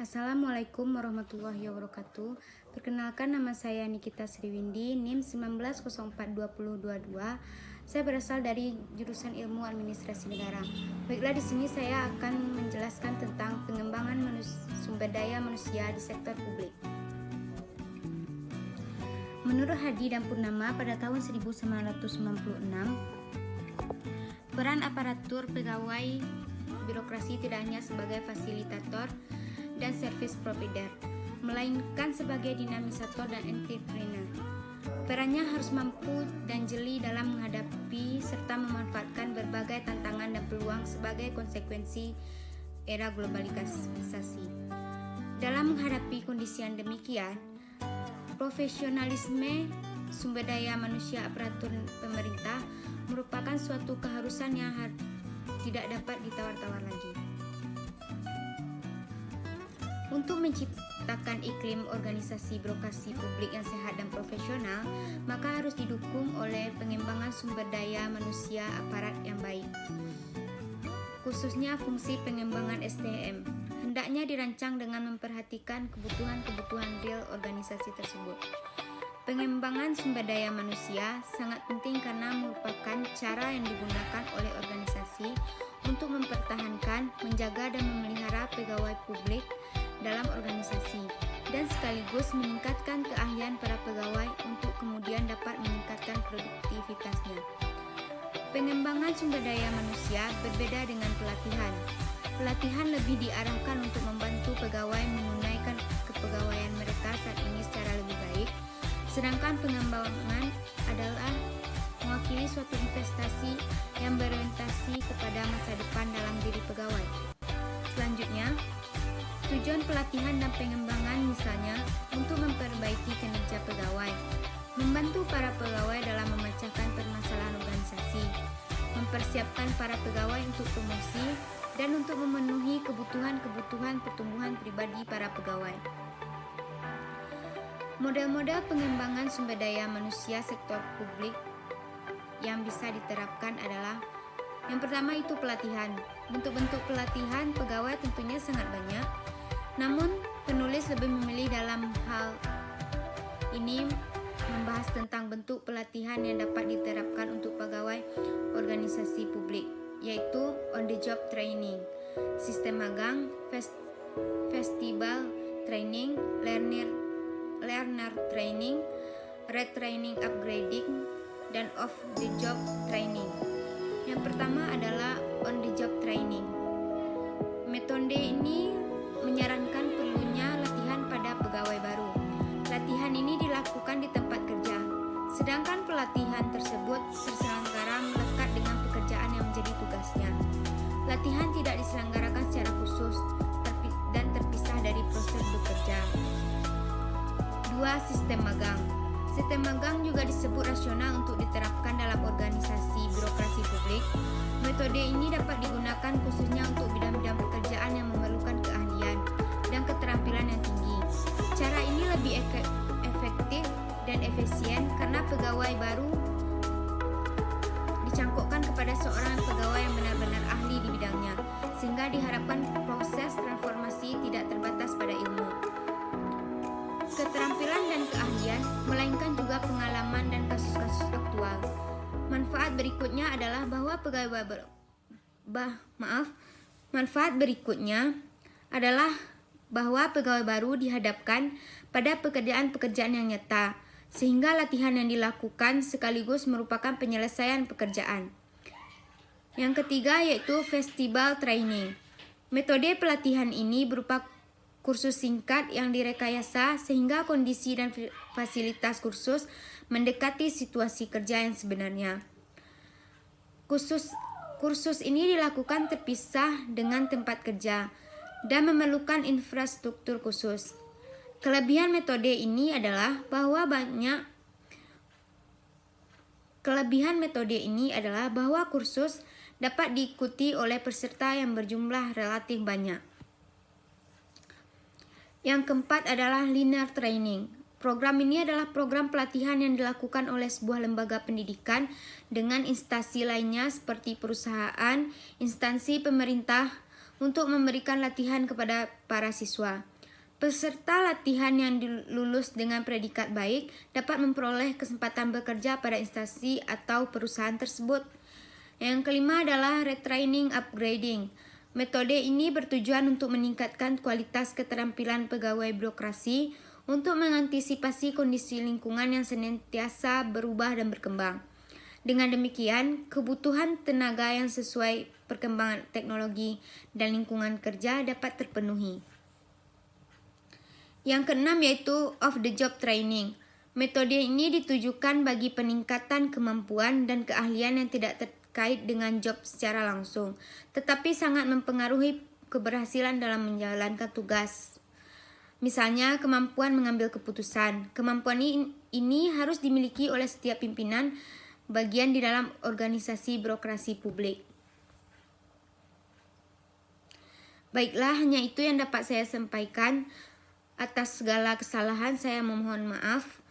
Assalamualaikum warahmatullahi wabarakatuh. Perkenalkan, nama saya Nikita Sriwindi, NIM 19042022. Saya berasal dari jurusan Ilmu Administrasi Negara. Baiklah, di sini saya akan menjelaskan tentang pengembangan sumber daya manusia di sektor publik. Menurut Hadi dan Purnama pada tahun 1996, peran aparatur pegawai birokrasi tidak hanya sebagai fasilitator dan service provider, melainkan sebagai dinamisator dan entrepreneur. Perannya harus mampu dan jeli dalam menghadapi serta memanfaatkan berbagai tantangan dan peluang sebagai konsekuensi era globalisasi. Dalam menghadapi kondisi yang demikian, profesionalisme sumber daya manusia aparatur pemerintah merupakan suatu keharusan yang tidak dapat ditawar-tawar lagi. Untuk menciptakan iklim organisasi birokrasi publik yang sehat dan profesional, maka harus didukung oleh pengembangan sumber daya manusia aparat yang baik. Khususnya fungsi pengembangan SDM, hendaknya dirancang dengan memperhatikan kebutuhan-kebutuhan real organisasi tersebut. Pengembangan sumber daya manusia sangat penting karena merupakan cara yang digunakan oleh organisasi untuk mempertahankan, menjaga, dan memelihara pegawai publik dalam organisasi, dan sekaligus meningkatkan keahlian para pegawai untuk kemudian dapat meningkatkan produktivitasnya. Pengembangan sumber daya manusia berbeda dengan pelatihan. Pelatihan lebih diarahkan untuk membantu pegawai menunaikan kepegawaian mereka saat ini secara lebih baik, sedangkan pengembangan adalah mewakili suatu investasi yang berorientasi kepada masa depan dalam diri pegawai. Selanjutnya, tujuan pelatihan dan pengembangan misalnya untuk memperbaiki kinerja pegawai, membantu para pegawai dalam memecahkan permasalahan organisasi, mempersiapkan para pegawai untuk promosi, dan untuk memenuhi kebutuhan-kebutuhan pertumbuhan pribadi para pegawai. Model-model pengembangan sumber daya manusia sektor publik yang bisa diterapkan adalah: yang pertama itu pelatihan. Bentuk-bentuk pelatihan pegawai tentunya sangat banyak, namun penulis lebih memilih dalam hal ini membahas tentang bentuk pelatihan yang dapat diterapkan untuk pegawai organisasi publik, yaitu on-the-job training, sistem magang, festival training, learner training, retraining upgrading, dan off-the-job training. Yang pertama adalah on-the-job training. Metode ini menyarankan perlunya latihan pada pegawai baru. Latihan ini dilakukan di tempat kerja, sedangkan pelatihan tersebut terselenggara melekat dengan pekerjaan yang menjadi tugasnya. Latihan tidak diselenggarakan secara khusus dan terpisah dari proses bekerja. 2. Sistem magang. Sistem magang juga disebut rasional untuk diterapkan dalam organisasi birokrasi publik. Metode ini dapat digunakan khususnya untuk bidang-bidang pekerjaan yang memerlukan keahlian dan keterampilan yang tinggi. Cara ini lebih efektif dan efisien karena pegawai baru dicangkokkan kepada seorang pegawai yang benar-benar ahli di bidangnya, sehingga diharapkan proses transformasi tidak terbatas pada ilmu, keterampilan dan keahlian, melainkan juga pengalaman dan kasus-kasus aktual. Manfaat berikutnya adalah bahwa pegawai baru dihadapkan pada pekerjaan-pekerjaan yang nyata, sehingga latihan yang dilakukan sekaligus merupakan penyelesaian pekerjaan. Yang ketiga yaitu festival training. Metode pelatihan ini berupa kursus singkat yang direkayasa sehingga kondisi dan fasilitas kursus mendekati situasi kerja yang sebenarnya. Kursus ini dilakukan terpisah dengan tempat kerja dan memerlukan infrastruktur khusus. Kelebihan metode ini adalah bahwa kursus dapat diikuti oleh peserta yang berjumlah relatif banyak. Yang keempat adalah linear training. Program ini adalah program pelatihan yang dilakukan oleh sebuah lembaga pendidikan dengan instansi lainnya seperti perusahaan, instansi pemerintah untuk memberikan latihan kepada para siswa. Peserta latihan yang lulus dengan predikat baik dapat memperoleh kesempatan bekerja pada instansi atau perusahaan tersebut. Yang kelima adalah retraining upgrading. Metode ini bertujuan untuk meningkatkan kualitas keterampilan pegawai birokrasi untuk mengantisipasi kondisi lingkungan yang senantiasa berubah dan berkembang. Dengan demikian, kebutuhan tenaga yang sesuai perkembangan teknologi dan lingkungan kerja dapat terpenuhi. Yang keenam yaitu off-the-job training. Metode ini ditujukan bagi peningkatan kemampuan dan keahlian yang tidak terkait dengan job secara langsung, tetapi sangat mempengaruhi keberhasilan dalam menjalankan tugas. Misalnya, kemampuan mengambil keputusan. Kemampuan ini harus dimiliki oleh setiap pimpinan bagian di dalam organisasi birokrasi publik. Baiklah, hanya itu yang dapat saya sampaikan. Atas segala kesalahan saya memohon maaf.